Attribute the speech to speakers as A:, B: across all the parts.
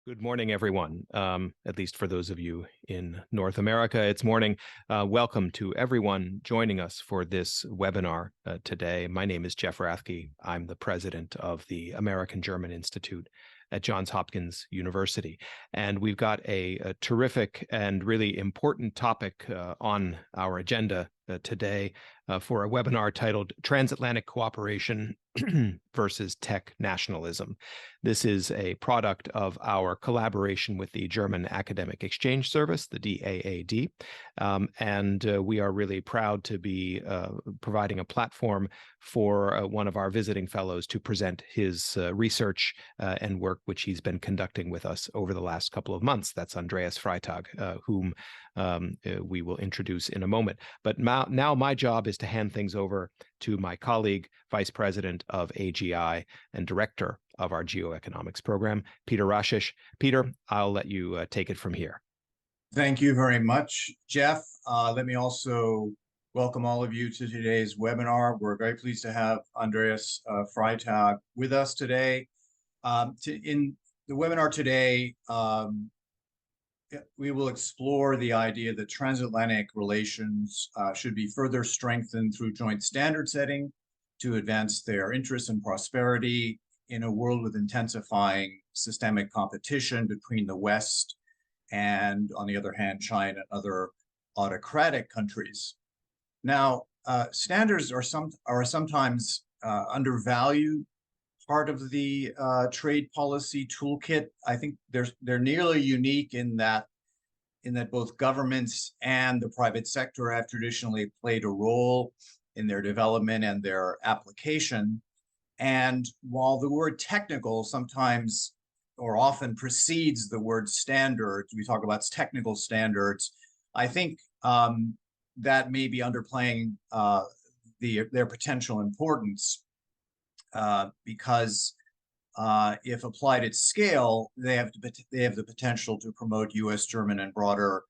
A: Good morning, everyone. At least for those of you in North America, it's morning. Welcome to everyone joining us for this webinar today. My name is Jeff Rathke. I'm the president of the American German Institute at Johns Hopkins University. And we've got a terrific and really important topic on our agenda today for a webinar titled Transatlantic Cooperation versus Tech Nationalism. This is a product of our collaboration with the German Academic Exchange Service, the DAAD, and we are really proud to be providing a platform for one of our visiting fellows to present his research and work which he's been conducting with us over the last couple of months. That's Andreas Freytag, whom we will introduce in a moment. But now my job is to hand things over to my colleague, Vice President of AGI and Director of our Geoeconomics Program, Peter Rashish. Peter, I'll let you take it from here.
B: Thank you very much, Jeff. Let me also welcome all of you to today's webinar. We're very pleased to have Andreas Freytag with us today. In the webinar today, we will explore the idea that transatlantic relations should be further strengthened through joint standard setting to advance their interests and prosperity in a world with intensifying systemic competition between the West and, on the other hand, China and other autocratic countries. Now, standards are sometimes undervalued part of the trade policy toolkit. I think they're nearly unique in that both governments and the private sector have traditionally played a role in their development and their application. And while the word technical sometimes or often precedes the word standards, we talk about technical standards, I think that may be underplaying their potential importance because if applied at scale, they have the potential to promote U.S., German, and broader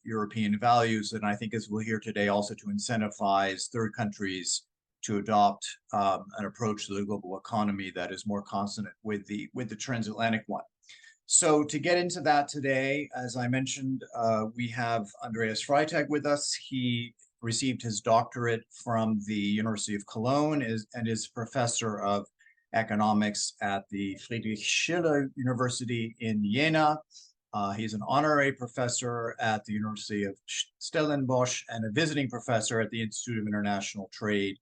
B: European values. And I think, as we'll hear today, also to incentivize third countries to adopt an approach to the global economy that is more consonant with the transatlantic one. So to get into that today, as I mentioned, we have Andreas Freytag with us. He received his doctorate from the University of Cologne and is professor of economics at the Friedrich Schiller University in Jena. He's an honorary professor at the University of Stellenbosch and a visiting professor at the Institute of International Trade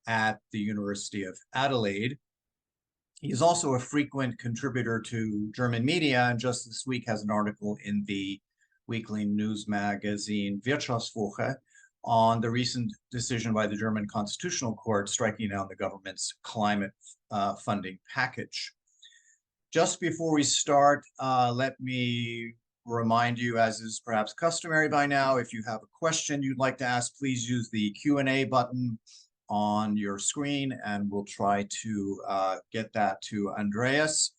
B: at the University of Adelaide. He is also a frequent contributor to German media, and just this week has an article in the weekly news magazine Wirtschaftswoche on the recent decision by the German Constitutional Court striking down the government's climate funding package. Just before we start, let me remind you, as is perhaps customary by now, if you have a question you'd like to ask, please use the Q&A button on your screen, and we'll try to get that to Andreas.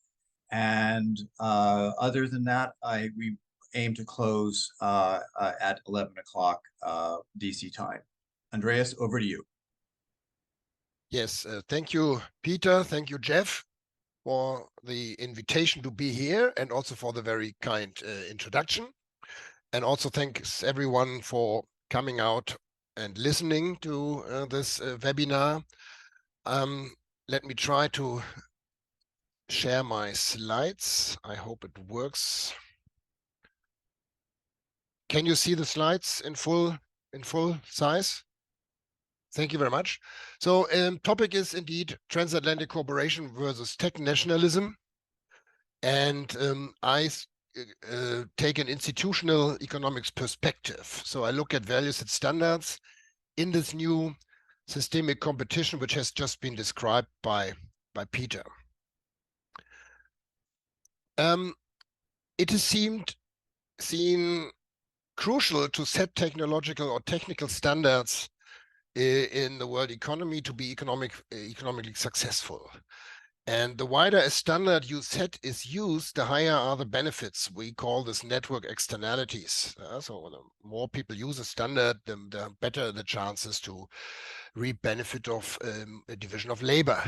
B: And other than that, we aim to close at 11 o'clock DC time. Andreas, over to you.
C: Yes, thank you, Peter. Thank you, Jeff, for the invitation to be here and also for the very kind introduction. And also thanks everyone for coming out and listening to this webinar. Let me try to share my slides. I hope it works. Can you see the slides in full size? Thank you very much. So topic is indeed transatlantic cooperation versus tech nationalism. And I take an institutional economics perspective. So I look at values and standards in this new systemic competition, which has just been described by Peter. It is seen crucial to set technological or technical standards in the world economy to be economically successful. And the wider a standard you set is used, the higher are the benefits. We call this network externalities. So the more people use a standard, the better the chances to reap benefit of a division of labor.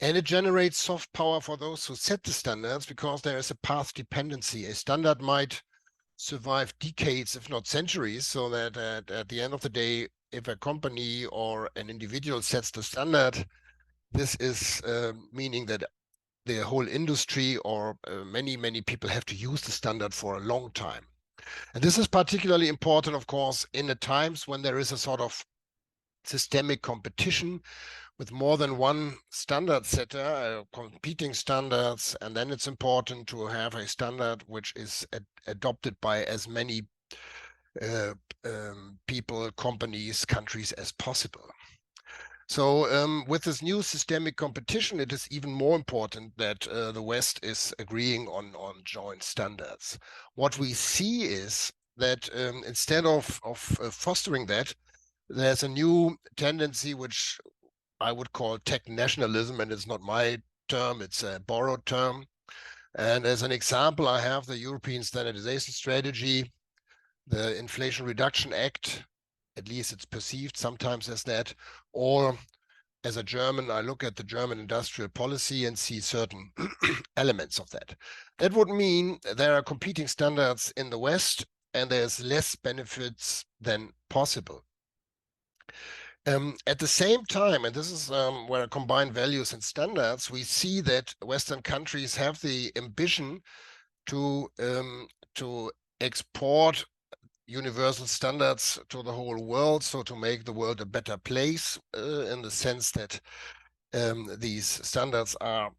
C: And it generates soft power for those who set the standards, because there is a path dependency. A standard might survive decades, if not centuries, so that at the end of the day, if a company or an individual sets the standard, this is meaning that the whole industry or many people have to use the standard for a long time. And this is particularly important, of course, in the times when there is a sort of systemic competition with more than one standard setter, competing standards, and then it's important to have a standard which is adopted by as many people, companies, countries as possible. So with this new systemic competition, it is even more important that the West is agreeing on joint standards. What we see is that instead of fostering that, there's a new tendency which I would call tech nationalism, and it's not my term, it's a borrowed term. And as an example, I have the European Standardization Strategy, the Inflation Reduction Act, at least it's perceived sometimes as that, or as a German, I look at the German industrial policy and see certain elements of that. That would mean there are competing standards in the West, and there's less benefits than possible. At the same time, and this is where I combine values and standards, we see that Western countries have the ambition to export universal standards to the whole world, so to make the world a better place in the sense that these standards are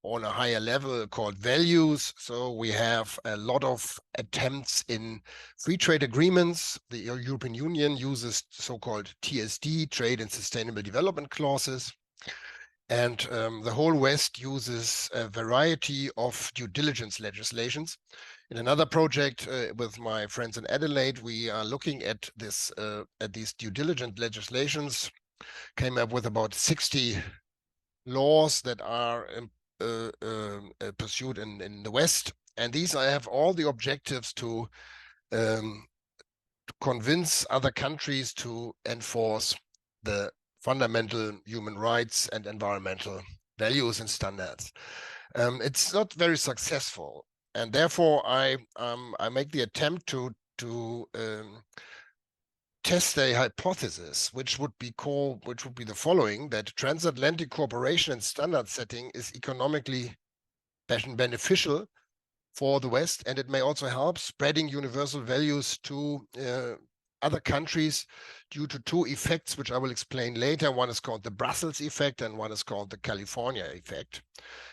C: on a higher level called values. So we have a lot of attempts in free trade agreements. The European Union uses so-called TSD, Trade and Sustainable Development Clauses. And the whole West uses a variety of due diligence legislations. In another project with my friends in Adelaide, we are looking at this at these due diligence legislations, came up with about 60 laws that are pursued in the West. And these have all the objectives to convince other countries to enforce the fundamental human rights and environmental values and standards. It's not very successful, and therefore I make the attempt to test a hypothesis, which would be the following: that transatlantic cooperation and standard setting is economically beneficial for the West, and it may also help spreading universal values to other countries due to two effects, which I will explain later. One is called the Brussels effect, and one is called the California effect.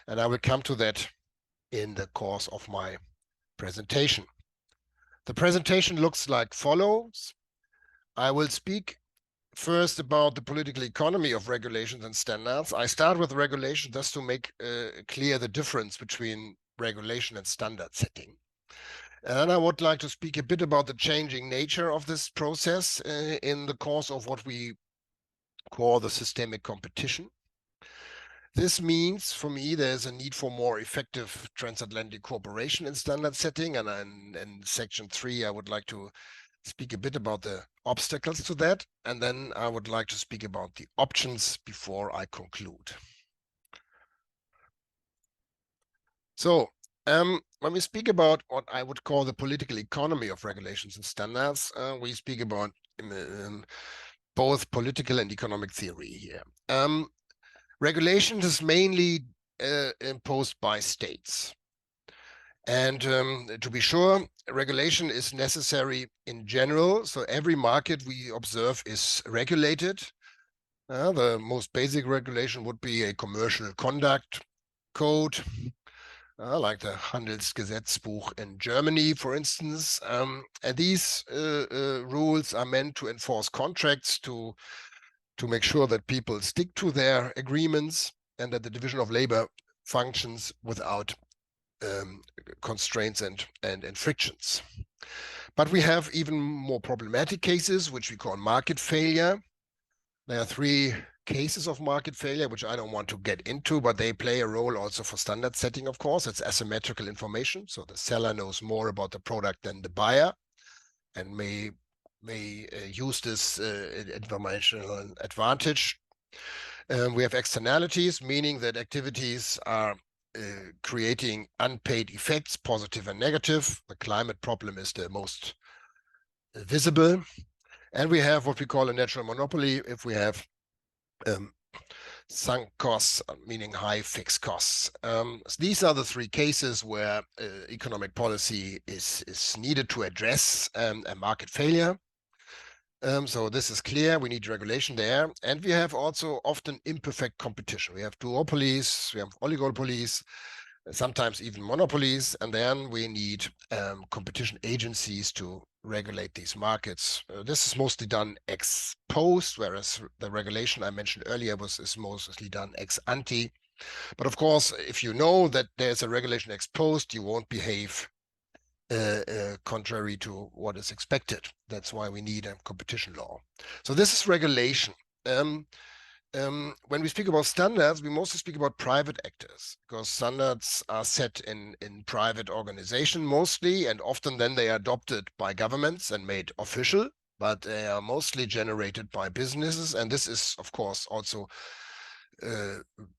C: And I will come to that in the course of my presentation. The presentation looks like follows. I will speak first about the political economy of regulations and standards. I start with regulation just to make clear the difference between regulation and standard setting. And I would like to speak a bit about the changing nature of this process in the course of what we call the systemic competition. This means, for me, there's a need for more effective transatlantic cooperation in standard setting. And in section 3, I would like to speak a bit about the obstacles to that. And then I would like to speak about the options before I conclude. So when we speak about what I would call the political economy of regulations and standards, we speak about both political and economic theory here. Regulation is mainly imposed by states. And to be sure, regulation is necessary in general. So every market we observe is regulated. The most basic regulation would be a commercial conduct code, like the Handelsgesetzbuch in Germany, for instance. And these rules are meant to enforce contracts, to make sure that people stick to their agreements and that the division of labor functions without constraints and frictions. But we have even more problematic cases, which we call market failure. There are 3 cases of market failure, which I don't want to get into, but they play a role also for standard setting, of course. It's asymmetrical information. So the seller knows more about the product than the buyer and may use this informational advantage. We have externalities, meaning that activities are creating unpaid effects, positive and negative. The climate problem is the most visible. And we have what we call a natural monopoly if we have sunk costs, meaning high fixed costs. These are the three cases where economic policy is needed to address a market failure. So this is clear, we need regulation there. And we have also often imperfect competition. We have duopolies, we have oligopolies, sometimes even monopolies, and then we need competition agencies to regulate these markets. This is mostly done ex post, whereas the regulation I mentioned earlier is mostly done ex ante. But of course, if you know that there's a regulation ex post, you won't behave contrary to what is expected. That's why we need a competition law. So this is regulation. When we speak about standards, we mostly speak about private actors, because standards are set in private organization mostly, and often then they are adopted by governments and made official, but they are mostly generated by businesses. And this is, of course, also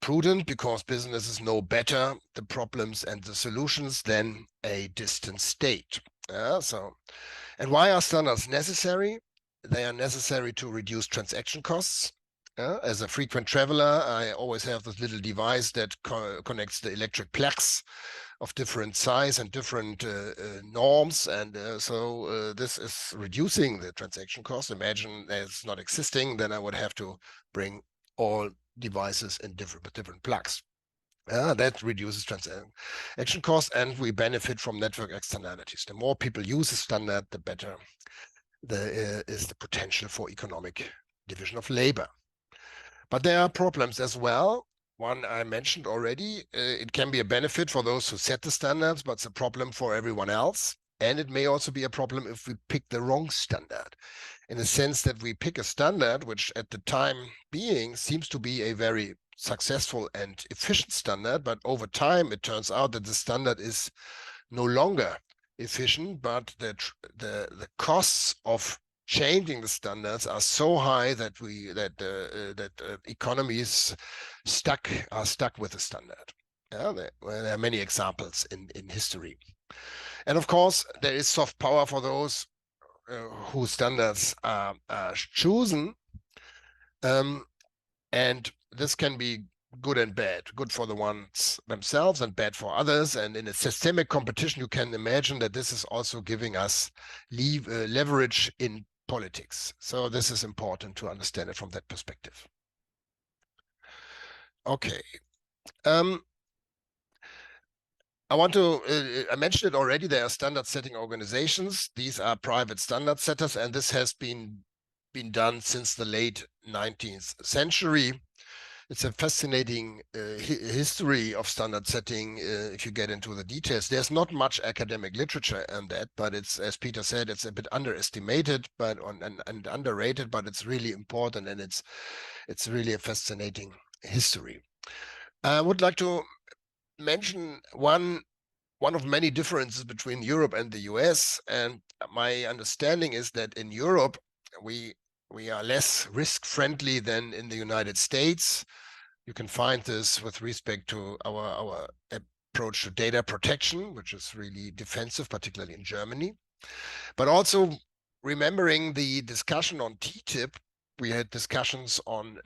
C: prudent, because businesses know better the problems and the solutions than a distant state. And why are standards necessary? They are necessary to reduce transaction costs. As a frequent traveler, I always have this little device that connects the electric plugs of different size and different norms. And so this is reducing the transaction cost. Imagine it's not existing, then I would have to bring all devices in different plugs. That reduces transaction cost, and we benefit from network externalities. The more people use a standard, the better is the potential for economic division of labor. But there are problems as well. One I mentioned already, it can be a benefit for those who set the standards, but it's a problem for everyone else. And it may also be a problem if we pick the wrong standard, in the sense that we pick a standard which at the time being seems to be a very successful and efficient standard, but over time it turns out that the standard is no longer efficient, but the costs of changing the standards are so high that economies are stuck with the standard. There are many examples in history. And of course, there is soft power for those whose standards are chosen. And this can be good and bad, good for the ones themselves and bad for others. And in a systemic competition, you can imagine that this is also giving us leverage in politics. So this is important to understand it from that perspective. Okay. I mentioned it already, there are standard setting organizations. These are private standard setters, and this has been done since the late 19th century. It's a fascinating history of standard setting if you get into the details. There's not much academic literature on that, but it's, as Peter said, it's a bit underestimated and underrated, but it's really important, and it's really a fascinating history. I would like to mention one of many differences between Europe and the US, and my understanding is that in Europe we are less risk-friendly than in the United States. You can find this with respect to our approach to data protection, which is really defensive, particularly in Germany. But also remembering the discussion on TTIP, we had discussions on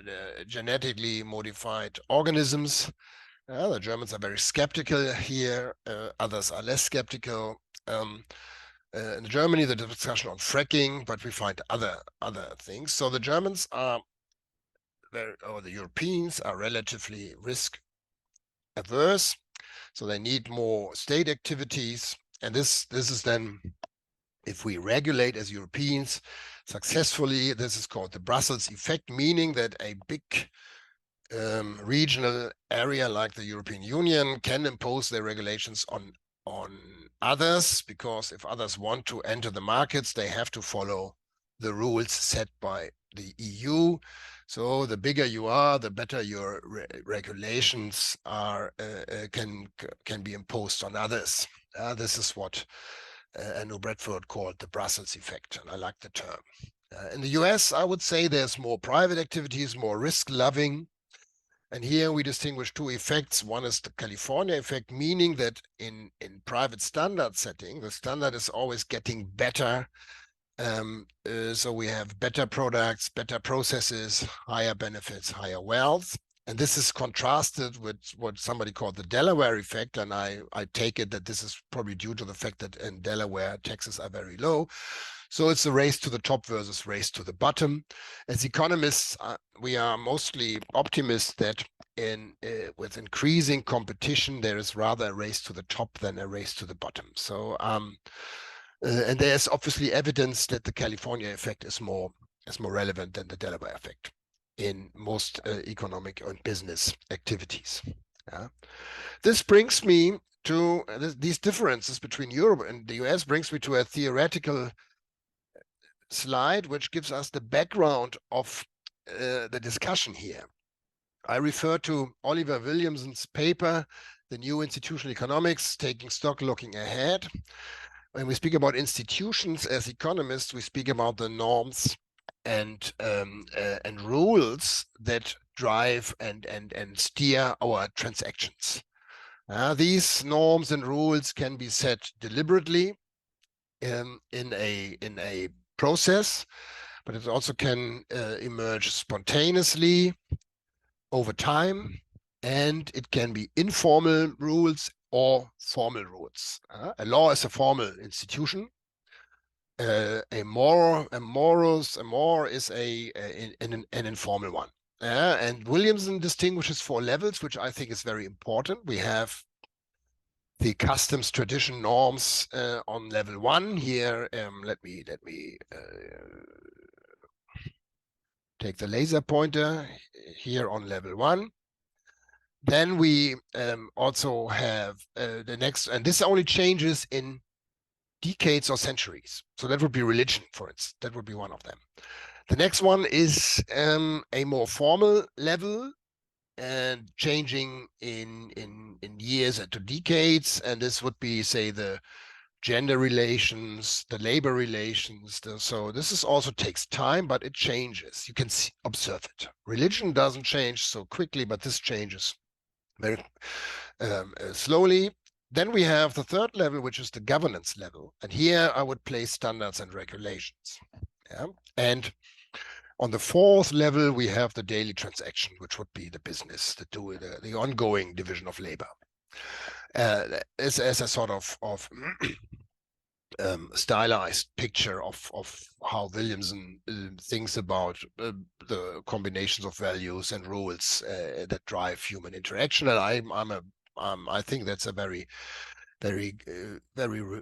C: genetically modified organisms. The Germans are very skeptical here, others are less skeptical. In Germany, the discussion on fracking, but we find other things. So the Germans are or the Europeans are relatively risk averse, so they need more state activities. And this is then, if we regulate as Europeans successfully, this is called the Brussels effect, meaning that a big regional area like the European Union can impose their regulations on others, because if others want to enter the markets, they have to follow the rules set by the EU. So the bigger you are, the better your regulations are can be imposed on others. This is what Andrew Bradford called the Brussels effect, and I like the term. In the US, I would say there's more private activities, more risk-loving. And here we distinguish two effects. One is the California effect, meaning that in private standard setting, the standard is always getting better. So we have better products, better processes, higher benefits, higher wealth. And this is contrasted with what somebody called the Delaware effect. And I take it that this is probably due to the fact that in Delaware, taxes are very low. So it's a race to the top versus race to the bottom. As economists, we are mostly optimists that with increasing competition, there is rather a race to the top than a race to the bottom. So and there's obviously evidence that the California effect is more relevant than the Delaware effect in most economic and business activities. Yeah. This brings me to these differences between Europe and the US brings me to a theoretical slide, which gives us the background of the discussion here. I refer to Oliver Williamson's paper, The New Institutional Economics, Taking Stock, Looking Ahead. When we speak about institutions as economists, we speak about the norms and rules that drive and steer our transactions. These norms and rules can be set deliberately in a process, but it also can emerge spontaneously over time, and it can be informal rules or formal rules. A law is a formal institution. A more is an informal one. And Williamson distinguishes 4 levels, which I think is very important. We have the customs, tradition, norms on level 1 here. Let me take the laser pointer here on level 1. Then we also have the next, and this only changes in decades or centuries. So that would be religion, for instance. That would be one of them. The next one is a more formal level and changing in years to decades. And this would be, say, the gender relations, the labor relations. So this also takes time, but it changes. You can observe it. Religion doesn't change so quickly, but this changes very slowly. Then we have the third level, which is the governance level. And here I would place standards and regulations. Yeah? And on the 4th level, we have the daily transaction, which would be the business, the ongoing division of labor. As a sort of stylized picture of how Williamson thinks about the combinations of values and rules that drive human interaction. And I think that's a very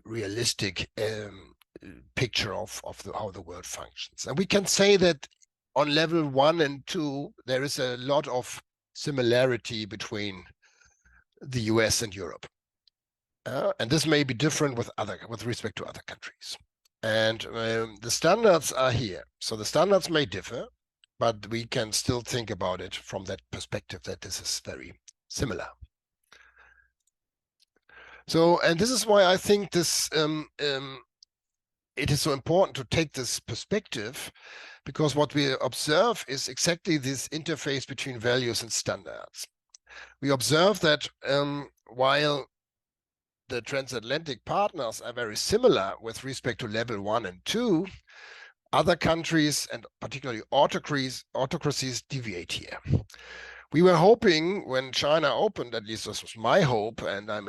C: realistic picture of how the world functions. And we can say that on level 1 and 2, there is a lot of similarity between the US and Europe. And this may be different with respect to other countries. And the standards are here. So the standards may differ, but we can still think about it from that perspective that this is very similar. So, and this is why I think this it is so important to take this perspective, because what we observe is exactly this interface between values and standards. We observe that while the transatlantic partners are very similar with respect to level 1 and 2, other countries and particularly autocracies deviate here. We were hoping when China opened, at least this was my hope, and I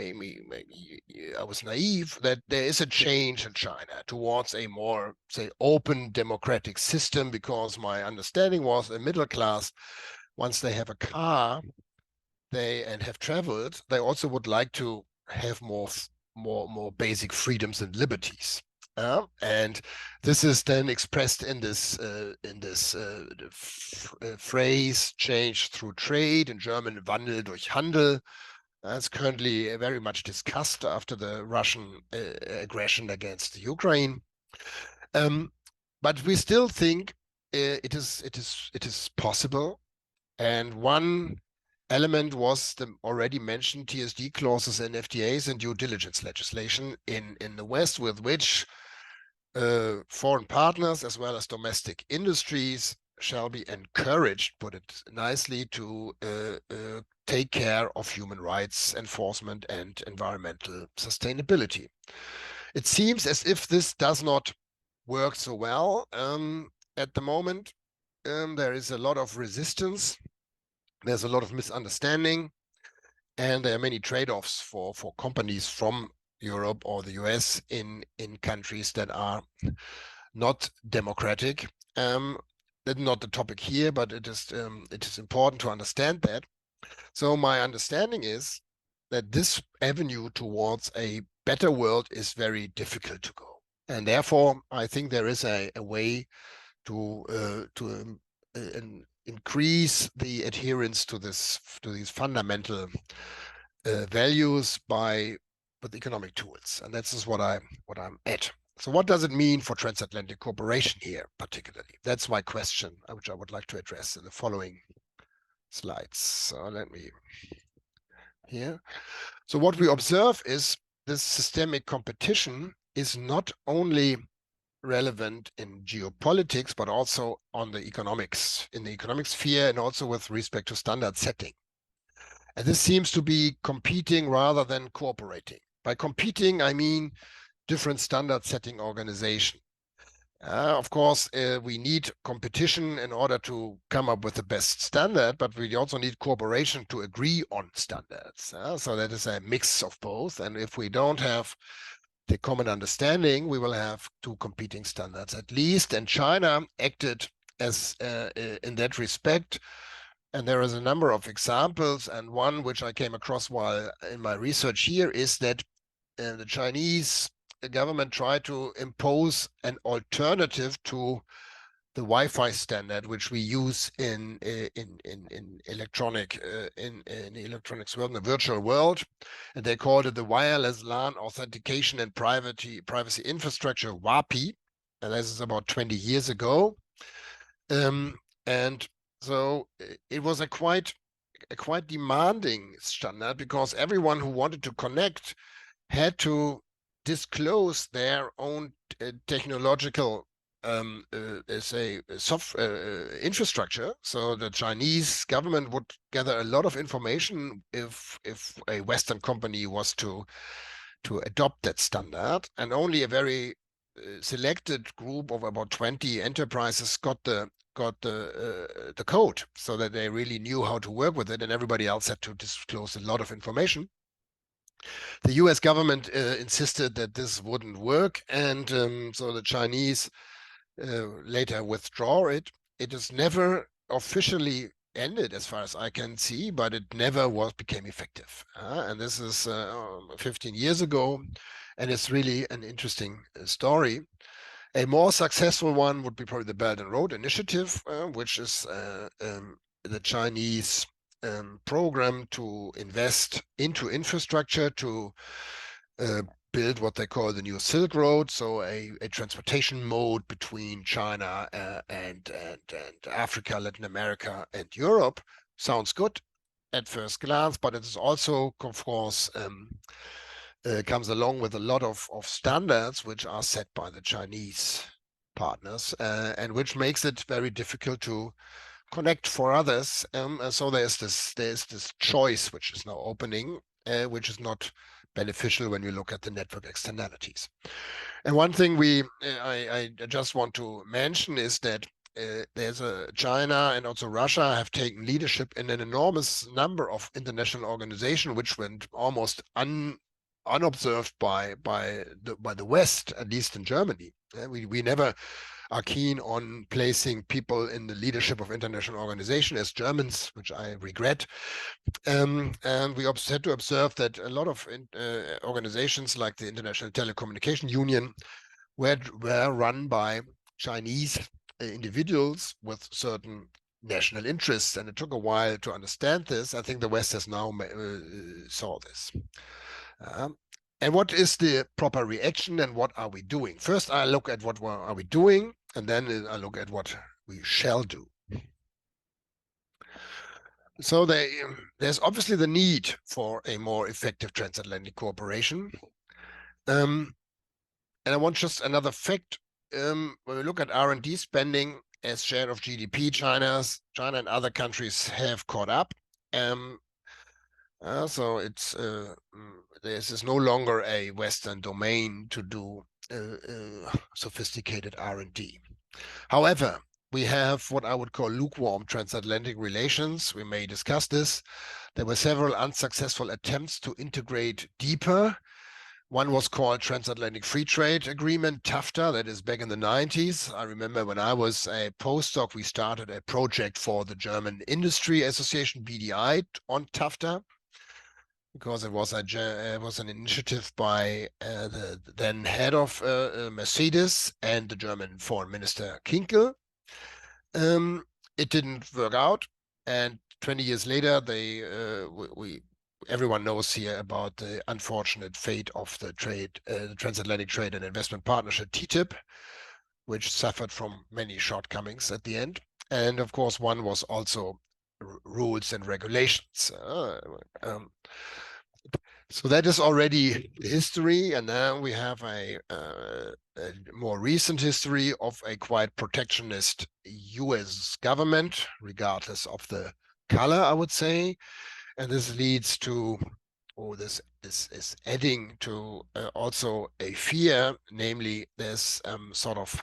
C: was naive, that there is a change in China towards a more, say, open democratic system, because my understanding was a middle class, once they have a car and have traveled, they also would like to have more basic freedoms and liberties. And this is then expressed in this phrase, change through trade, in German, Wandel durch Handel. It's currently very much discussed after the Russian aggression against Ukraine. But we still think it is possible. And one element was the already mentioned TSD clauses and FTAs and due diligence legislation in the West, with which foreign partners as well as domestic industries shall be encouraged, put it nicely, to take care of human rights enforcement and environmental sustainability. It seems as if this does not work so well at the moment. There is a lot of resistance. There's a lot of misunderstanding, and there are many trade-offs for companies from Europe or the US in countries that are not democratic. That's not the topic here, but it is important to understand that. So my understanding is that this avenue towards a better world is very difficult to go, and therefore I think there is a way to increase the adherence to these fundamental values with economic tools, and that's just what I'm at. So what does it mean for transatlantic cooperation here, particularly? That's my question, which I would like to address in the following slides. So let me here. So what we observe is this systemic competition is not only relevant in geopolitics, but also on the economics, in the economic sphere, and also with respect to standard setting. And this seems to be competing rather than cooperating. By competing, I mean different standard setting organization. Of course, we need competition in order to come up with the best standard, but we also need cooperation to agree on standards. So that is a mix of both. And if we don't have the common understanding, we will have two competing standards at least. And China acted as in that respect. And there is a number of examples. And one which I came across while in my research here is that the Chinese government tried to impose an alternative to the Wi-Fi standard, which we use in electronics world, in the virtual world, and they called it the Wireless LAN Authentication and Privacy Infrastructure, WAPI, and this is about 20 years ago, and so it was a quite demanding standard, because everyone who wanted to connect had to disclose their own technological infrastructure. So the Chinese government would gather a lot of information if a Western company was to adopt that standard, and only a very selected group of about 20 enterprises got the code, so that they really knew how to work with it, and everybody else had to disclose a lot of information. The US government insisted that this wouldn't work, and so the Chinese later withdraw it. It is never officially ended, as far as I can see, but it never became effective. And this is 15 years ago, and it's really an interesting story. A more successful one would be probably the Belt and Road Initiative, which is the Chinese program to invest into infrastructure to build what they call the new Silk Road, so a transportation mode between China and Africa, Latin America, and Europe. Sounds good at first glance, but it is also, of course, comes along with a lot of standards which are set by the Chinese partners, and which makes it very difficult to connect for others. So there's this choice which is now opening, which is not beneficial when you look at the network externalities. And one thing I just want to mention is that there's China and also Russia have taken leadership in an enormous number of international organizations, which went almost unobserved by the West, at least in Germany. We never are keen on placing people in the leadership of international organizations as Germans, which I regret. And we had to observe that a lot of organizations like the International Telecommunication Union were run by Chinese individuals with certain national interests, and it took a while to understand this. I think the West has now saw this. And what is the proper reaction, and what are we doing? First, I look at what are we doing, and then I look at what we shall do. So there's obviously the need for a more effective transatlantic cooperation. And I want just another fact. When we look at R&D spending, as share of GDP, China and other countries have caught up. So this is no longer a Western domain to do sophisticated R&D. However, we have what I would call lukewarm transatlantic relations. We may discuss this. There were several unsuccessful attempts to integrate deeper. One was called Transatlantic Free Trade Agreement, TAFTA, that is back in the 90s. I remember when I was a postdoc, we started a project for the German Industry Association, BDI, on TAFTA, because it was an initiative by the then head of Mercedes and the German Foreign Minister Kinkel. It didn't work out, and 20 years later, everyone knows here about the unfortunate fate of the Transatlantic Trade and Investment Partnership, TTIP, which suffered from many shortcomings at the end. And of course, one was also rules and regulations. So that is already history, and now we have a more recent history of a quite protectionist US government, regardless of the color, I would say. And this leads to, or this is adding to also a fear, namely there's sort of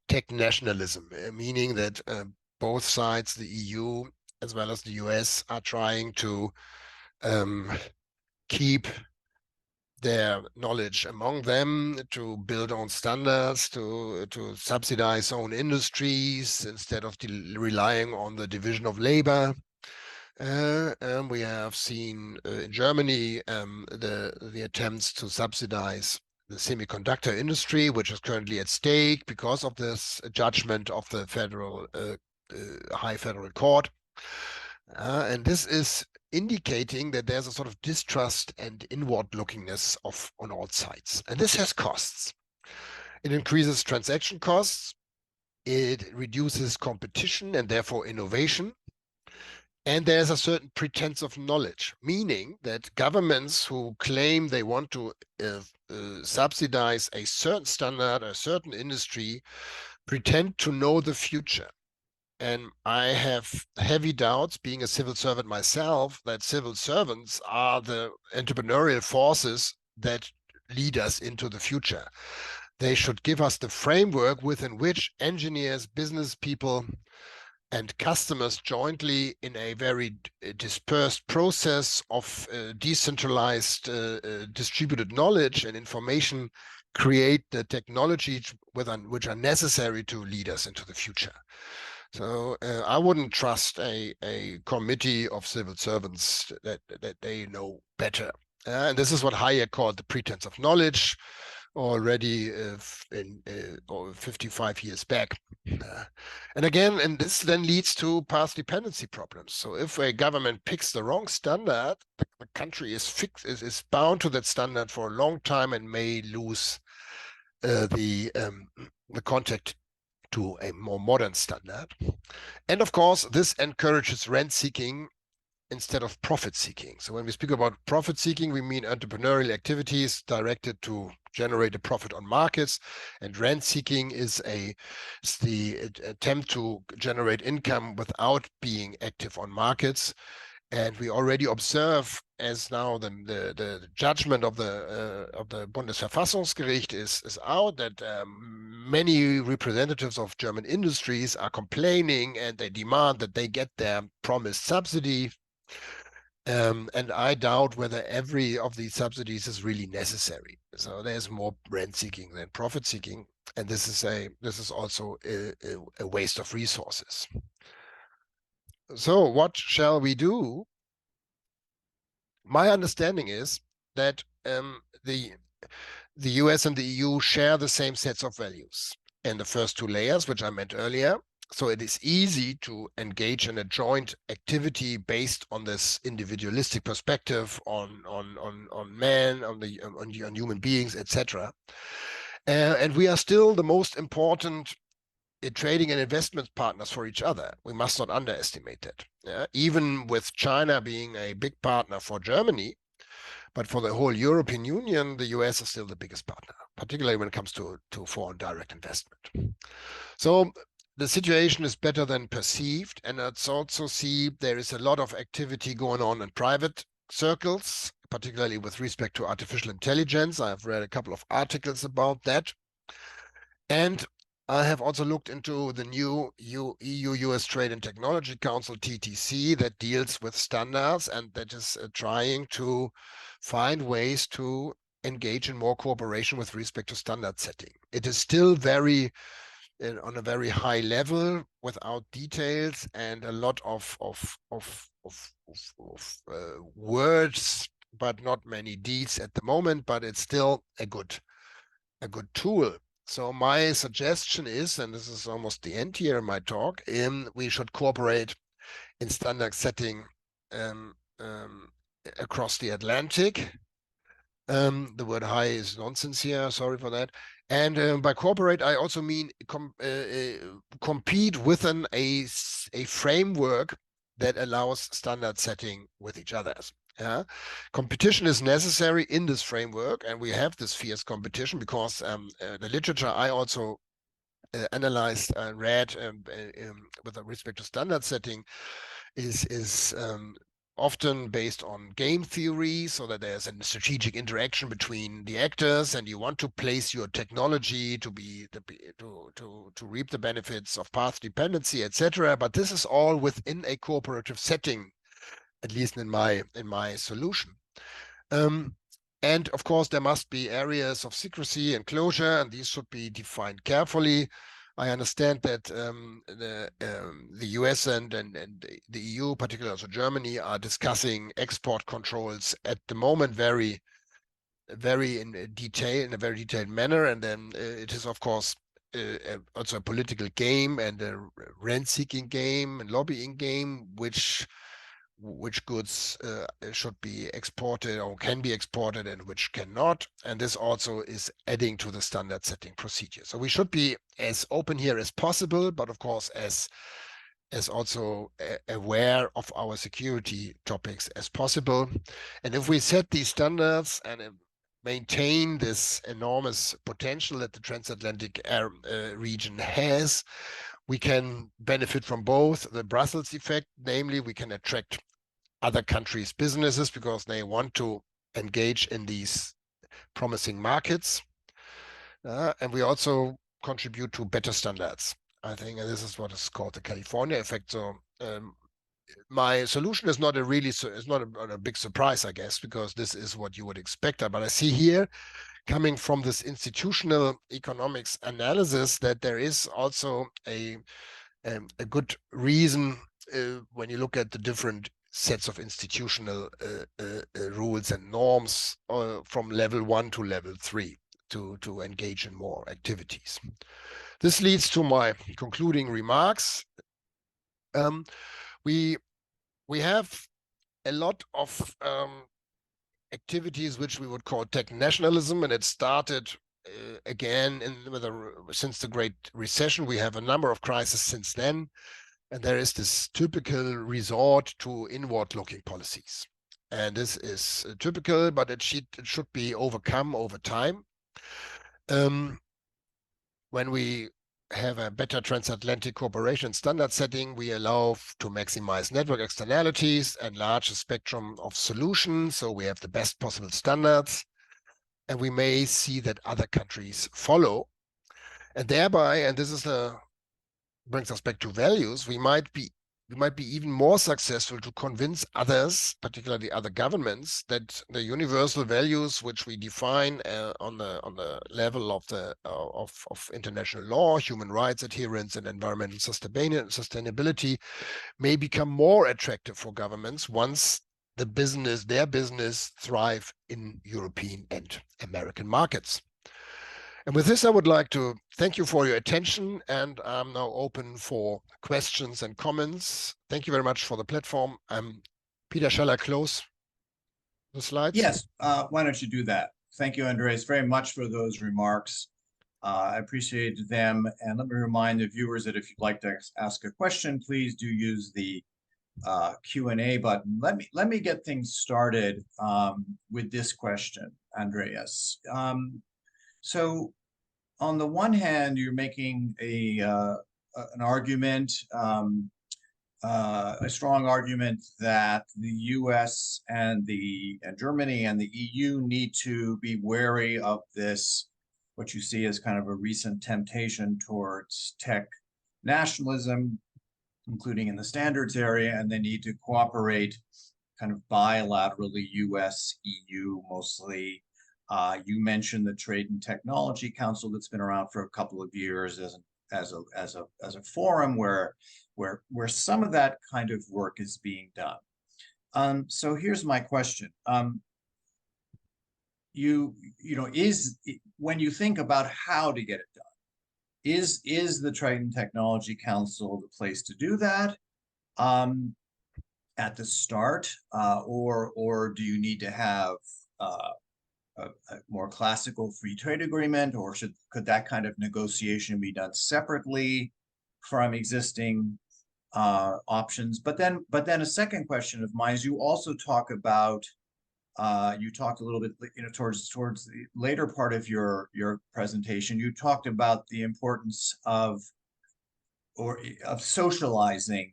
C: tech nationalism, meaning that both sides, the EU as well as the US, are trying to keep their knowledge among them, to build on standards, to subsidize own industries instead of relying on the division of labor. And we have seen in Germany the attempts to subsidize the semiconductor industry, which is currently at stake because of this judgment of the High Federal Court. And this is indicating that there's a sort of distrust and inward-lookingness on all sides. And this has costs. It increases transaction costs. It reduces competition and therefore innovation. And there's a certain pretense of knowledge, meaning that governments who claim they want to subsidize a certain standard, a certain industry, pretend to know the future. And I have heavy doubts, being a civil servant myself, that civil servants are the entrepreneurial forces that lead us into the future. They should give us the framework within which engineers, business people, and customers jointly, in a very dispersed process of decentralized distributed knowledge and information, create the technologies which are necessary to lead us into the future. So I wouldn't trust a committee of civil servants that they know better. And this is what Hayek called the pretense of knowledge already 55 years back. And this then leads to path dependency problems. So if a government picks the wrong standard, the country is bound to that standard for a long time and may lose the contact to a more modern standard. And of course, this encourages rent seeking instead of profit seeking. So when we speak about profit seeking, we mean entrepreneurial activities directed to generate a profit on markets, and rent seeking is the attempt to generate income without being active on markets. And we already observe, as now the judgment of the Bundesverfassungsgericht is out, that many representatives of German industries are complaining, and they demand that they get their promised subsidy. And I doubt whether every of these subsidies is really necessary. So there's more rent seeking than profit seeking, and this is also a waste of resources. So what shall we do? My understanding is that the US and the EU share the same sets of values in the first two layers, which I meant earlier. So it is easy to engage in a joint activity based on this individualistic perspective on man, on human beings, etc. And we are still the most important trading and investment partners for each other. We must not underestimate that. Even with China being a big partner for Germany, but for the whole European Union, the US is still the biggest partner, particularly when it comes to foreign direct investment. So the situation is better than perceived, and let's also see there is a lot of activity going on in private circles, particularly with respect to artificial intelligence. I've read a couple of articles about that. And I have also looked into the new EU-US Trade and Technology Council, TTC, that deals with standards and that is trying to find ways to engage in more cooperation with respect to standard setting. It is still very on a very high level without details and a lot of words, but not many deeds at the moment, but it's still a good tool. So my suggestion is, and this is almost the end here in my talk, we should cooperate in standard setting across the Atlantic. The word high is nonsense here, sorry for that. And by cooperate, I also mean compete within a framework that allows standard setting with each other. Yeah, competition is necessary in this framework, and we have this fierce competition because the literature I also analyzed and read with respect to standard setting is often based on game theory, so that there's a strategic interaction between the actors, and you want to place your technology to reap the benefits of path dependency, etc. But this is all within a cooperative setting, at least in my solution. And of course, there must be areas of secrecy and closure, and these should be defined carefully. I understand that the US and the EU, particularly also Germany, are discussing export controls at the moment very in a very detailed manner. And then it is, of course, also a political game and a rent-seeking game and lobbying game, which goods should be exported or can be exported and which cannot. And this also is adding to the standard setting procedure. So we should be as open here as possible, but of course as also aware of our security topics as possible. And if we set these standards and maintain this enormous potential that the transatlantic region has, we can benefit from both the Brussels effect, namely we can attract other countries' businesses because they want to engage in these promising markets. And we also contribute to better standards, I think, and this is what is called the California effect. So my solution is not a big surprise, I guess, because this is what you would expect. But I see here, coming from this institutional economics analysis, that there is also a good reason when you look at the different sets of institutional rules and norms from level 1 to level 3 to engage in more activities. This leads to my concluding remarks. We have a lot of activities which we would call tech nationalism, and it started again since the Great Recession. We have a number of crises since then. And there is this typical resort to inward-looking policies. And this is typical, but it should be overcome over time. When we have a better transatlantic cooperation standard setting, we allow to maximize network externalities, enlarge the spectrum of solutions, so we have the best possible standards. And we may see that other countries follow. And thereby, and this is brings us back to values, we might be even more successful to convince others, particularly other governments, that the universal values which we define on the level of international law, human rights adherence, and environmental sustainability may become more attractive for governments once their business thrive in European and American markets. And with this, I would like to thank you for your attention, and I'm now open for questions and comments. Thank you very much for the platform. Peter, shall I close the slides?
B: Yes, why don't you do that? Thank you, Andreas, very much for those remarks. I appreciate them. And let me remind the viewers that if you'd like to ask a question, please do use the Q&A button. Let me get things started with this question, Andreas. So on the one hand, you're making a an argument, a strong argument that the U.S. and Germany and the EU need to be wary of this, what you see as kind of a recent temptation towards tech nationalism, including in the standards area, and they need to cooperate kind of bilaterally, U.S., EU mostly. You mentioned the Trade and Technology Council that's been around for a couple of years as a forum where some of that kind of work is being done. So here's my question. When you think about how to get it done, is the Trade and Technology Council the place to do that at the start, or do you need to have a more classical free trade agreement, or could that kind of negotiation be done separately from existing options? But then a second question of mine is, you also talk about you talked a little bit, towards the later part of your presentation, you talked about the importance of socializing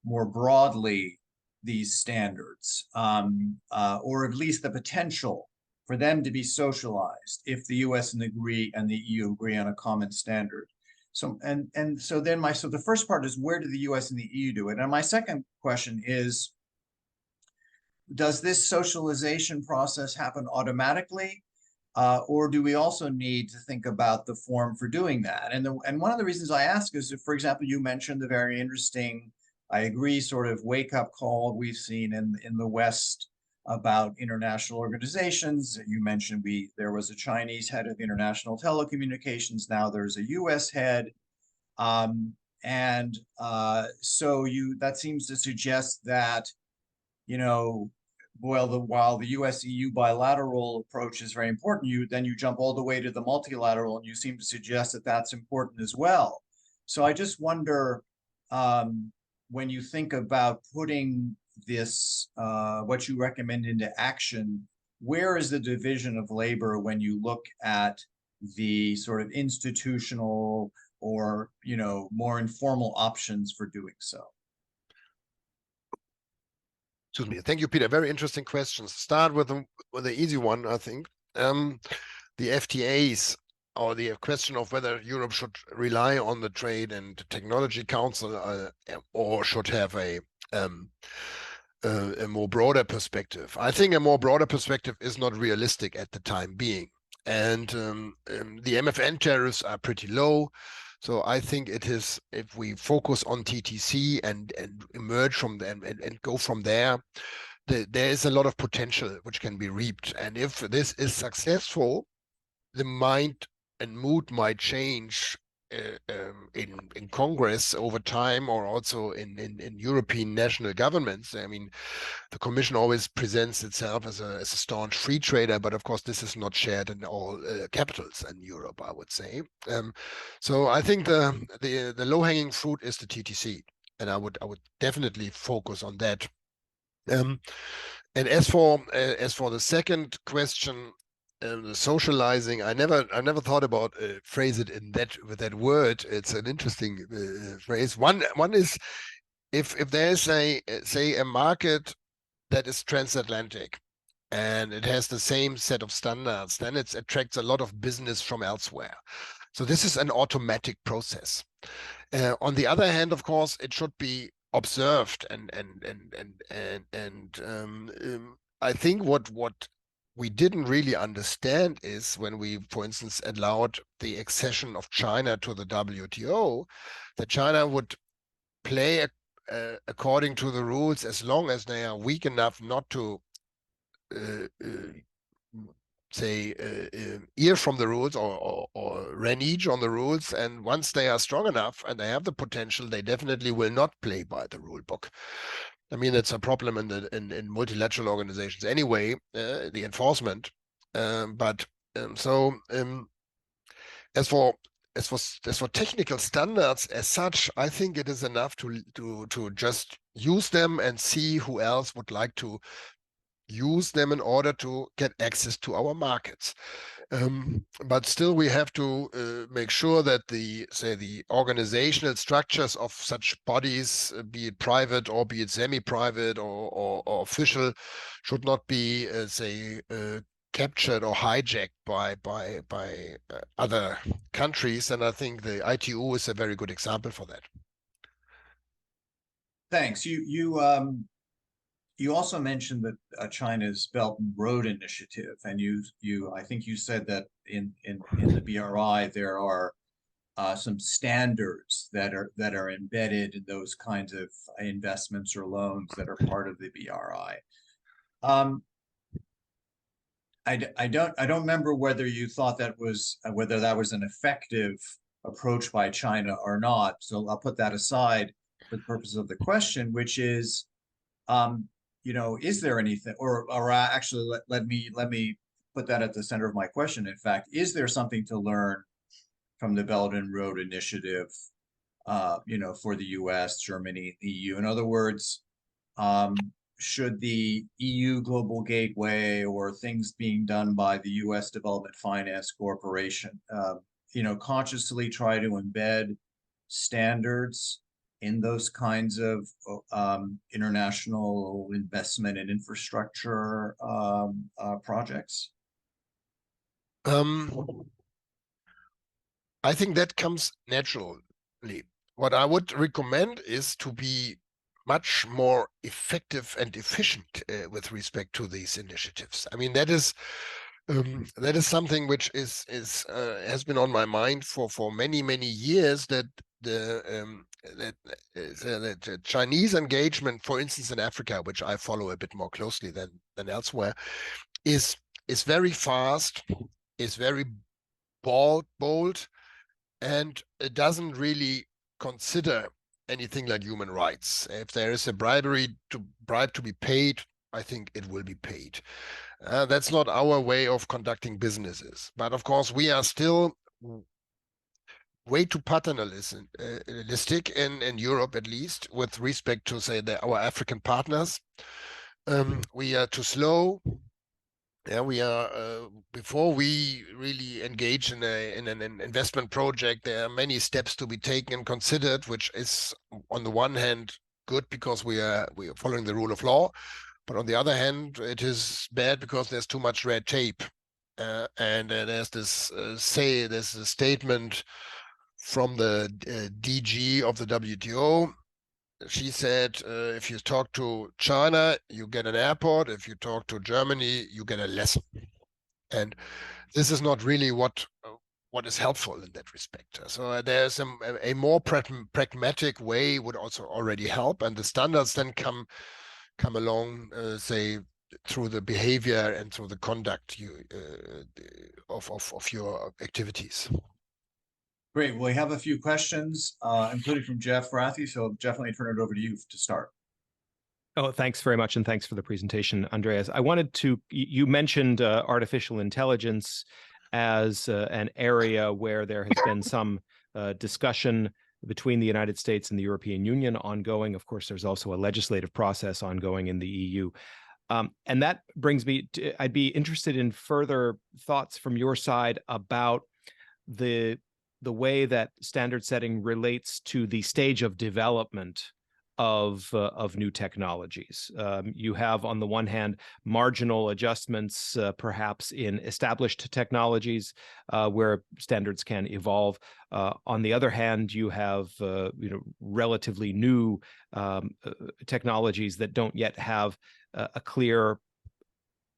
B: more broadly these standards, or at least the potential for them to be socialized if the U.S. and the EU agree on a common standard. So so the first part is, where do the U.S. and the EU do it? And my second question is, does this socialization process happen automatically, or do we also need to think about the form for doing that? And one of the reasons I ask is, if, for example, you mentioned the very interesting, I agree, sort of wake-up call we've seen in the West about international organizations. You mentioned there was a Chinese head of international telecommunications. Now there's a U.S. head. So that seems to suggest that, while the US-EU bilateral approach is very important, then you jump all the way to the multilateral, and you seem to suggest that that's important as well. So I just wonder, when you think about putting this, what you recommend, into action, where is the division of labor when you look at the sort of institutional or, more informal options for doing so?
C: Excuse me. Thank you, Peter. Very interesting questions. Start with the easy one, I think. The FTAs, or the question of whether Europe should rely on the Trade and Technology Council, or should have a more broader perspective. I think a more broader perspective is not realistic at the time being. And the MFN tariffs are pretty low. So I think it is, if we focus on TTC and emerge from them and go from there, there is a lot of potential which can be reaped. And if this is successful, the mind and mood might change in Congress over time, or also in European national governments. I mean, the Commission always presents itself as a staunch free trader, but of course this is not shared in all capitals in Europe, I would say. So I think the low-hanging fruit is the TTC, and I would definitely focus on that. And as for the second question, the socializing, I never thought about phrase it with that word. It's an interesting phrase. One is, if there's say a market that is transatlantic and it has the same set of standards, then it attracts a lot of business from elsewhere. So this is an automatic process. On the other hand, of course, it should be observed, and I think what we didn't really understand is when we, for instance, allowed the accession of China to the WTO, that China would play according to the rules as long as they are weak enough not to ear from the rules or renege on the rules. And once they are strong enough and they have the potential, they definitely will not play by the rule book. I mean, it's a problem in multilateral organizations anyway, the enforcement. As for technical standards as such, I think it is enough to just use them and see who else would like to use them in order to get access to our markets. But still, we have to make sure that the organizational structures of such bodies, be it private or be it semi-private or official, should not be captured or hijacked by other countries. And I think the ITU is a very good example for that.
B: Thanks. You also mentioned that China's Belt and Road Initiative, and I think you said that in the BRI there are some standards that are embedded in those kinds of investments or loans that are part of the BRI. I don't remember whether you thought that was whether that was an effective approach by China or not. So I'll put that aside for the purpose of the question, which is, is there anything, or actually let me put that at the center of my question. In fact, is there something to learn from the Belt and Road Initiative, for the U.S., Germany, the EU? In other words, should the EU Global Gateway or things being done by the U.S. Development Finance Corporation, consciously try to embed standards in those kinds of international investment and infrastructure projects?
C: I think that comes naturally. What I would recommend is to be much more effective and efficient with respect to these initiatives. I mean, that is something which has been on my mind for many years, that the Chinese engagement, for instance, in Africa, which I follow a bit more closely than elsewhere, is very fast, is very bold, and it doesn't really consider anything like human rights. If there is a bribe to be paid, I think it will be paid. That's not our way of conducting businesses. But of course, we are still way too paternalistic in Europe, at least, with respect to, say, our African partners. We are too slow. Yeah, we are. Before we really engage in an investment project, there are many steps to be taken and considered, which is, on the one hand, good because we are following the rule of law, but on the other hand, it is bad because there's too much red tape. And there's there's a statement from the DG of the WTO. She said, if you talk to China, you get an airport. If you talk to Germany, you get a lesson. And this is not really what is helpful in that respect. So there's a more pragmatic way would also already help, and the standards then come along, say, through the behavior and through the conduct of your activities.
B: Great. Well, we have a few questions, including from Jeff Rathy. So Jeff, let me turn it over to you to start.
A: Oh, thanks very much. And thanks for the presentation, Andreas. I wanted to, you mentioned artificial intelligence as an area where there has been some discussion between the United States and the European Union ongoing. Of course, there's also a legislative process ongoing in the EU. And that brings me to, I'd be interested in further thoughts from your side about the way that standard setting relates to the stage of development of new technologies. You have, on the one hand, marginal adjustments, perhaps in established technologies where standards can evolve. On the other hand, you have relatively new technologies that don't yet have a clear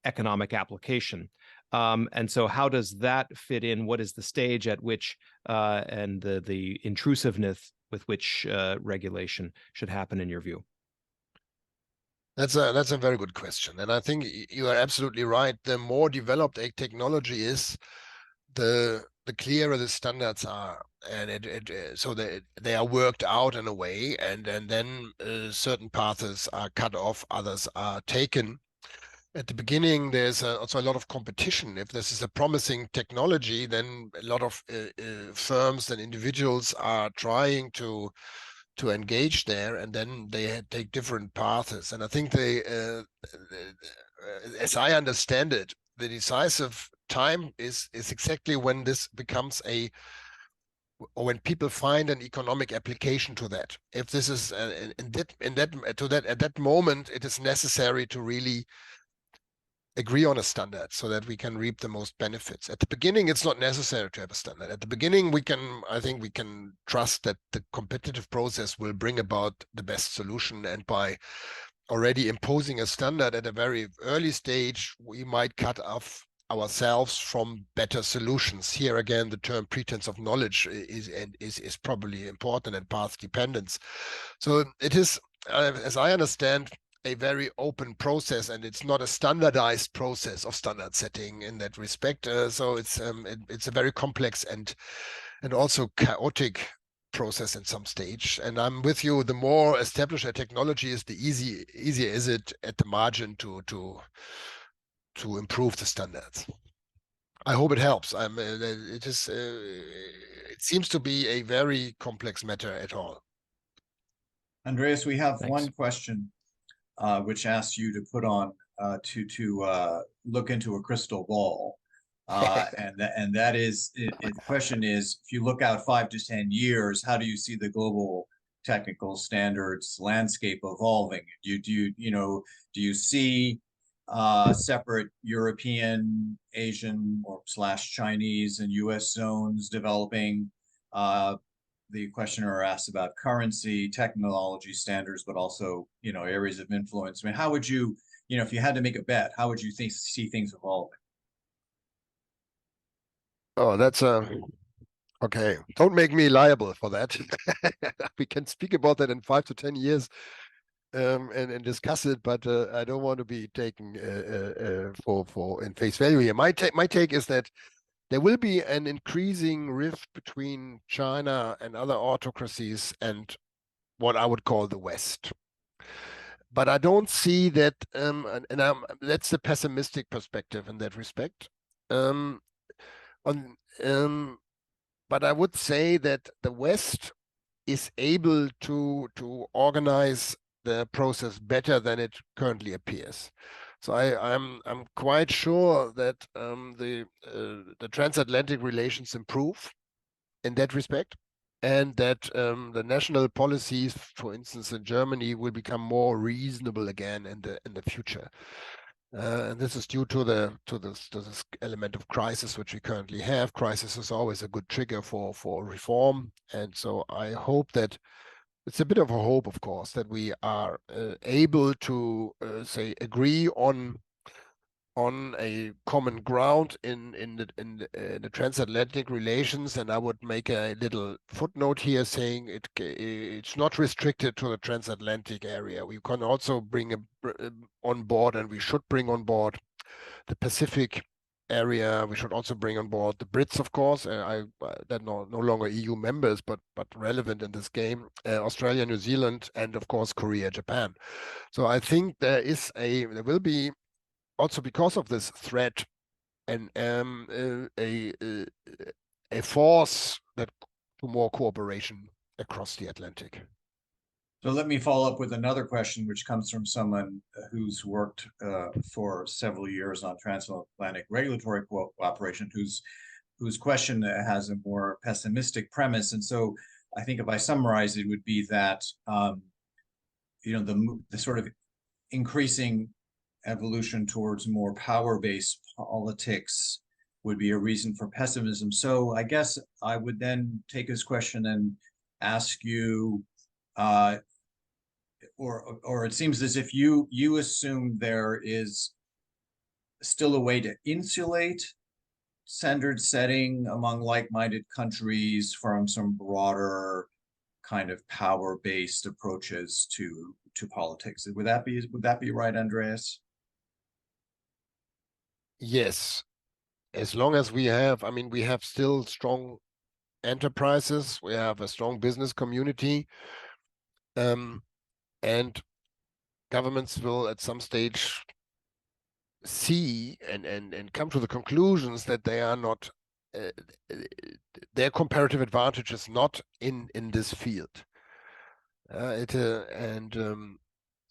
A: economic application. And so how does that fit in? What is the stage at which and the intrusiveness with which regulation should happen in your view?
C: That's a very good question. And I think you are absolutely right. The more developed a technology is, the clearer the standards are. And so they are worked out in a way, and then certain paths are cut off, others are taken. At the beginning, there's also a lot of competition. If this is a promising technology, then a lot of firms and individuals are trying to engage there, and then they take different paths. And I think as I understand it, the decisive time is exactly when this becomes or when people find an economic application to that. If this is at that moment, it is necessary to really agree on a standard so that we can reap the most benefits. At the beginning, it's not necessary to have a standard. At the beginning, I think we can trust that the competitive process will bring about the best solution. And by already imposing a standard at a very early stage, we might cut off ourselves from better solutions. Here again, the term pretense of knowledge is probably important, and path dependence. So it is, as I understand, a very open process, and it's not a standardized process of standard setting in that respect. So it's a very complex and also chaotic process in some stage. And I'm with you. The more established a technology is, the easier is it at the margin to improve the standards. I hope it helps. It seems to be a very complex matter at all.
B: Andreas, we have
A: Thanks.
B: one question which asks you to put on to look into a crystal ball. And that is, the question is, if you look out 5 to 10 years, how do you see the global technical standards landscape evolving? Do you see separate European, Asian, or / Chinese and US zones developing? The questioner asked about currency, technology standards, but also, areas of influence. I mean, how would you, if you had to make a bet, how would you see things evolving?
C: Oh, that's okay. Don't make me liable for that. We can speak about that in 5 to 10 years and discuss it, but I don't want to be taken for in face value here. My take is that there will be an increasing rift between China and other autocracies and what I would call the West. But I don't see that, that's the pessimistic perspective in that respect. But I would say that the West is able to organize the process better than it currently appears. So I'm quite sure that the transatlantic relations improve in that respect, and that the national policies, for instance, in Germany, will become more reasonable again in the future. And this is due to this element of crisis which we currently have. Crisis is always a good trigger for reform, and so I hope that it's a bit of a hope, of course, that we are able to say agree on a common ground in the transatlantic relations. And I would make a little footnote here saying it's not restricted to the transatlantic area. We can also bring on board, and we should bring on board, the Pacific area. We should also bring on board the Brits, of course. They're no longer EU members, but relevant in this game. Australia, New Zealand, and of course Korea, Japan. So I think there will be, also because of this threat, and a force that to more cooperation across the Atlantic.
B: So let me follow up with another question, which comes from someone who's worked for several years on transatlantic regulatory cooperation, whose question has a more pessimistic premise. And so I think if I summarize, it would be that the sort of increasing evolution towards more power-based politics would be a reason for pessimism. So I guess I would then take this question and ask you, or it seems as if you assume there is still a way to insulate standard setting among like-minded countries from some broader kind of power-based approaches to politics. Would that be right, Andreas?
C: Yes, as long as we have still strong enterprises, we have a strong business community, and governments will at some stage see and come to the conclusions that they are not, their comparative advantage is not in this field.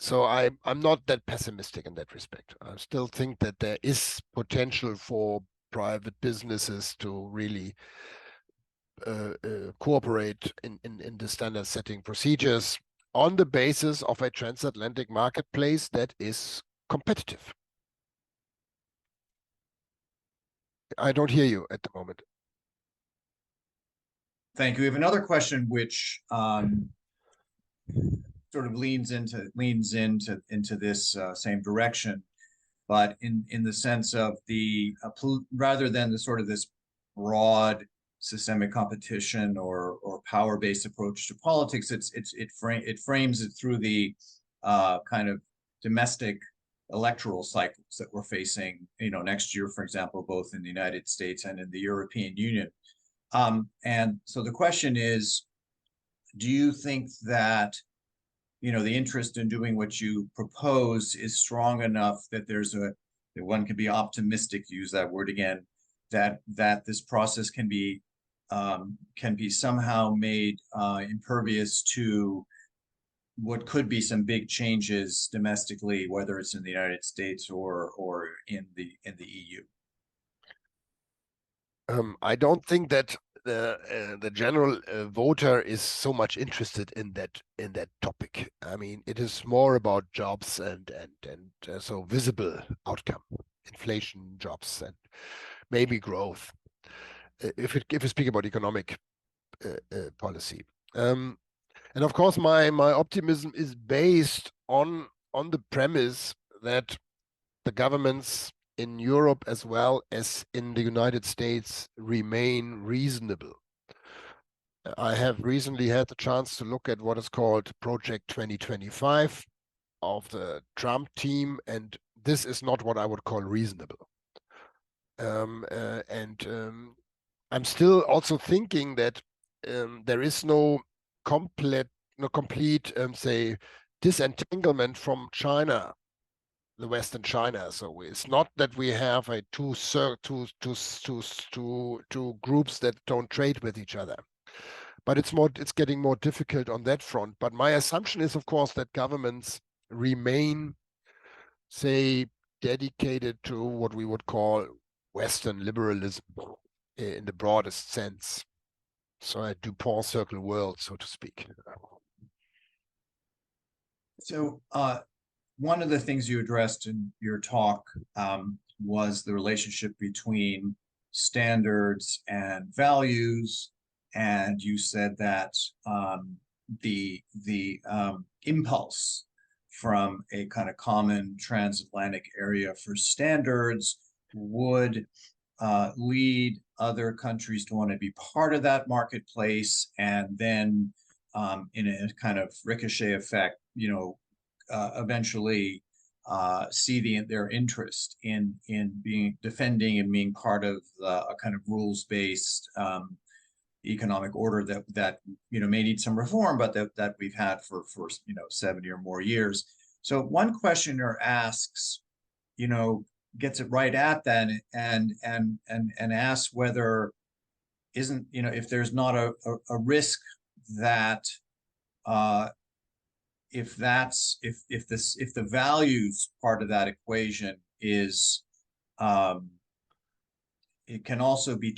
C: So I'm not that pessimistic in that respect. I still think that there is potential for private businesses to really cooperate in the standard setting procedures on the basis of a transatlantic marketplace that is competitive. I don't hear you at the moment.
B: Thank you. We have another question which sort of leans into this same direction, but in the sense of the rather than the sort of this broad systemic competition or power-based approach to politics, it frames it through the kind of domestic electoral cycles that we're facing, next year, for example, both in the United States and in the European Union. And so the question is, do you think that, the interest in doing what you propose is strong enough that that one can be optimistic, to use that word again, that this process can be somehow made impervious to what could be some big changes domestically, whether it's in the United States or in the EU?
C: I don't think that the general voter is so much interested in that topic. I mean, it is more about jobs and so visible outcome, inflation, jobs, and maybe growth. If we speak about economic policy, and of course, my optimism is based on the premise that the governments in Europe as well as in the United States remain reasonable. I have recently had the chance to look at what is called Project 2025 of the Trump team, and this is not what I would call reasonable. I'm still also thinking that there is no complete, say, disentanglement from China, the Western China. So it's not that we have a two groups that don't trade with each other, but it's getting more difficult on that front. But my assumption is, of course, that governments remain, say, dedicated to what we would call Western liberalism in the broadest sense. So a DuPont circle world, so to speak.
B: So one of the things you addressed in your talk was the relationship between standards and values, and you said that the impulse from a kind of common transatlantic area for standards would lead other countries to want to be part of that marketplace, and then in a kind of ricochet effect, eventually see their interest in defending and being part of a kind of rules-based economic order that may need some reform, but that we've had for 70 or more years. So one questioner asks, gets it right at that and asks whether if there's not a risk that if the values part of that equation is it could also be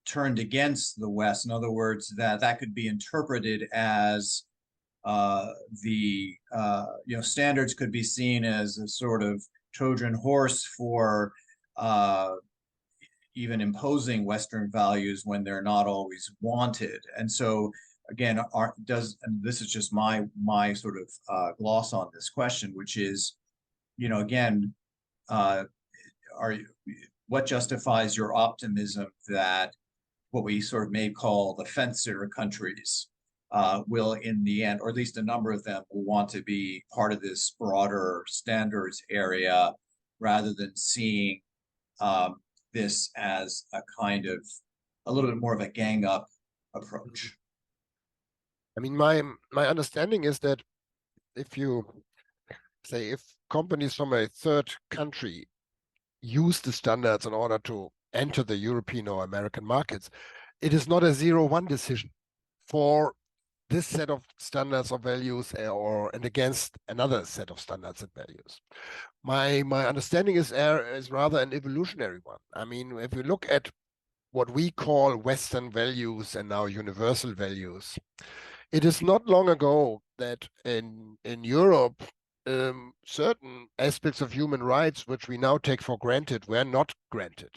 B: turned against the West. In other words, that could be interpreted as standards could be seen as a sort of Trojan horse for even imposing Western values when they're not always wanted. And so again, and this is just my sort of gloss on this question, which is, again, what justifies your optimism that what we sort of may call the fencer countries will in the end, or at least a number of them, will want to be part of this broader standards area rather than seeing this as a kind of a little bit more of a gang up approach?
C: I mean, my understanding is that if companies from a third country use the standards in order to enter the European or American markets, it is not a 0-1 decision for this set of standards or values and against another set of standards and values. My understanding is rather an evolutionary one. I mean, if you look at what we call Western values and now universal values, it is not long ago that in Europe, certain aspects of human rights, which we now take for granted, were not granted.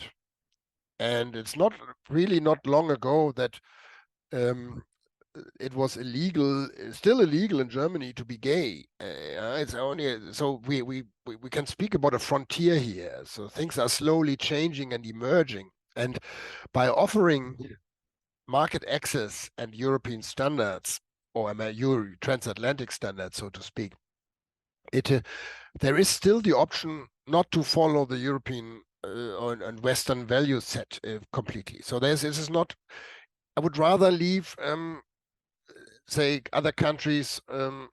C: And it's not really not long ago that it was illegal, still illegal in Germany to be gay. It's only so we can speak about a frontier here. So things are slowly changing and emerging. And by offering market access and European standards, or transatlantic standards, so to speak, there is still the option not to follow the European and Western value set completely. So this is not. I would rather leave, say, other countries.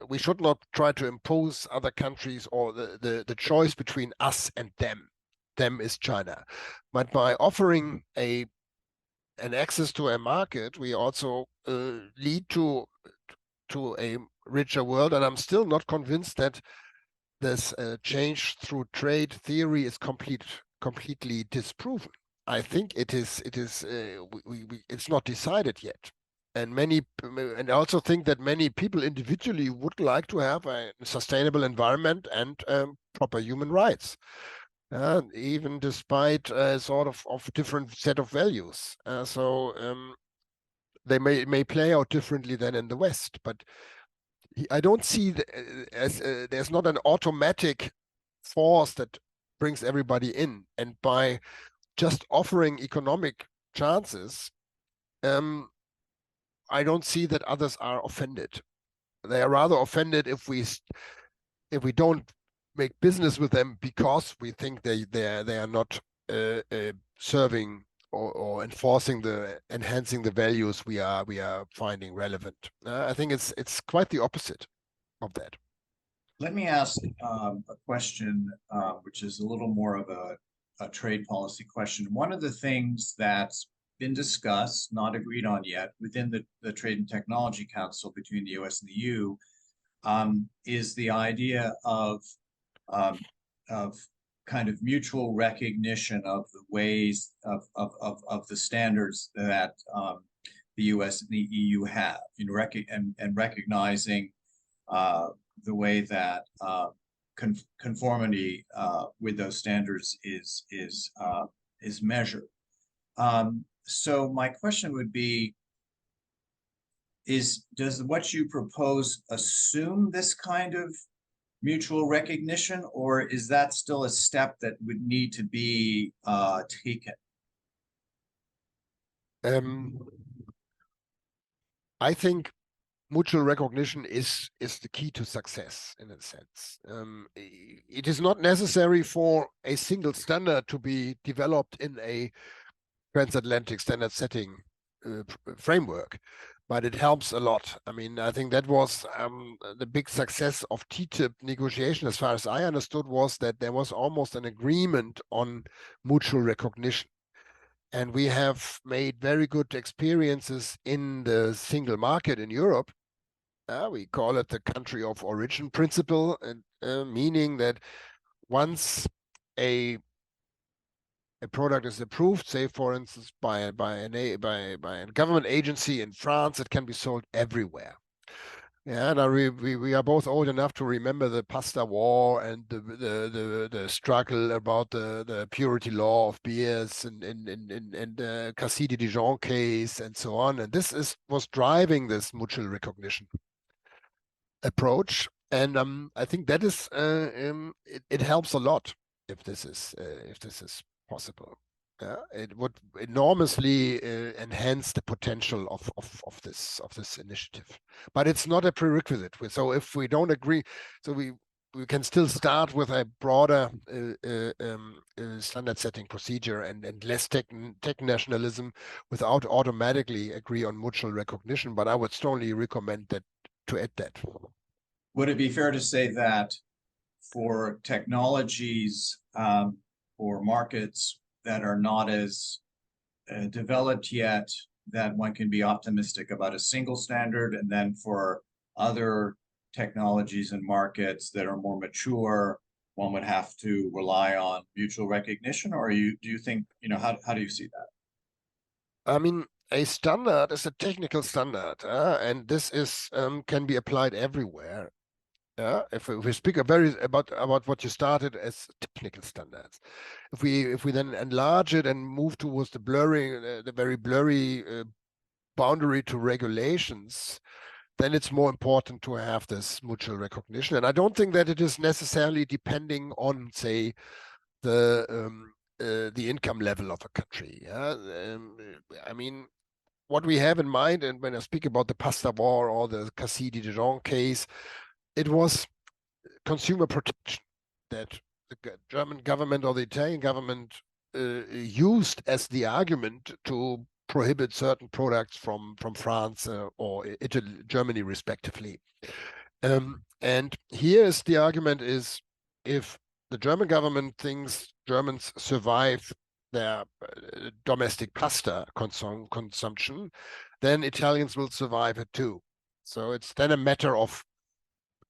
C: We should not try to impose other countries or the choice between us and them. Them is China, but by offering an access to a market, we also lead to a richer world. And I'm still not convinced that this change through trade theory is completely disproven. I think it's not decided yet. And I also think that many people individually would like to have a sustainable environment and proper human rights, even despite sort of different set of values. They may play out differently than in the West, but I don't see there's not an automatic force that brings everybody in. And by just offering economic chances, I don't see that others are offended. They are rather offended if we don't make business with them because we think they are not serving or enhancing the values we are finding relevant. I think it's quite the opposite of that.
B: Let me ask a question, which is a little more of a trade policy question. One of the things that's been discussed, not agreed on yet, within the Trade and Technology Council between the US and the EU, is the idea of kind of mutual recognition of the ways of the standards that the US and the EU have, and recognizing the way that conformity with those standards is measured. So my question would be, does what you propose assume this kind of mutual recognition, or is that still a step that would need to be taken?
C: I think mutual recognition is the key to success in a sense. It is not necessary for a single standard to be developed in a transatlantic standard setting framework, but it helps a lot. I mean, I think that was the big success of TTIP negotiation, as far as I understood, was that there was almost an agreement on mutual recognition. And we have made very good experiences in the single market in Europe. We call it the country of origin principle, and meaning that once a product is approved, say for instance by a government agency in France, it can be sold everywhere. Yeah, and we are both old enough to remember the pasta war and the struggle about the purity law of beers and Cassis de Dijon case and so on. And this was driving this mutual recognition approach. And I think that is it helps a lot if this is possible. It would enormously enhance the potential of this initiative, but it's not a prerequisite. So if we don't agree, so we can still start with a broader standard setting procedure and less tech nationalism without automatically agree on mutual recognition. But I would strongly recommend that to add that.
B: Would it be fair to say that for technologies or markets that are not as developed yet, that one can be optimistic about a single standard, and then for other technologies and markets that are more mature, one would have to rely on mutual recognition, or do you think, how do you see that?
C: I mean, a standard is a technical standard, and this is can be applied everywhere. If we speak about what you started as technical standards, if we then enlarge it and move towards the very blurry boundary to regulations, then it's more important to have this mutual recognition. And I don't think that it is necessarily depending on, say, the income level of a country. I mean, what we have in mind, and when I speak about the pasta war or the Cassidy Dijon case, it was consumer protection that the German government or the Italian government used as the argument to prohibit certain products from France or Italy, Germany, respectively. And here's the argument: is if the German government thinks Germans survive their domestic pasta consumption, then Italians will survive it too. So it's then a matter of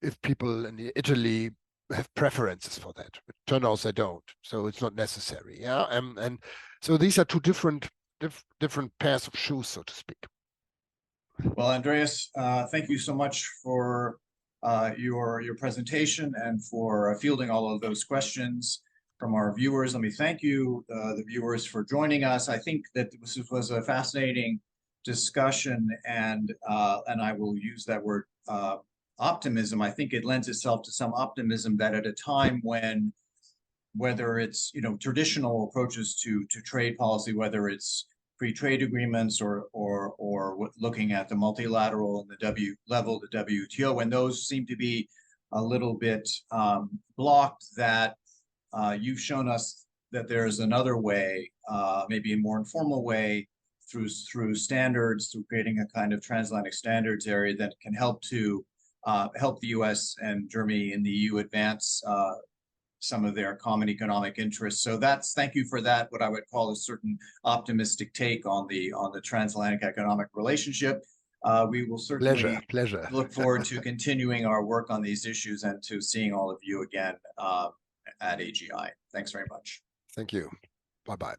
C: if people in Italy have preferences for that. It turns out they don't, so it's not necessary. Yeah, and so these are two different pairs of shoes, so to speak.
B: Well, Andreas, thank you so much for your presentation and for fielding all of those questions from our viewers. Let me thank you, the viewers, for joining us. I think that this was a fascinating discussion, and I will use that word optimism. I think it lends itself to some optimism that at a time when, whether it's traditional approaches to trade policy, whether it's free trade agreements or looking at the multilateral and the the WTO, when those seem to be a little bit blocked, that you've shown us that there's another way, maybe a more informal way, through standards, through creating a kind of transatlantic standards area that can help to help the U.S. and Germany and the EU advance some of their common economic interests. So thank you for that, what I would call a certain optimistic take on the transatlantic economic relationship. We will certainly
C: pleasure.
B: Look forward to continuing our work on these issues and to seeing all of you again at AGI. Thanks very much.
C: Thank you. Bye-bye.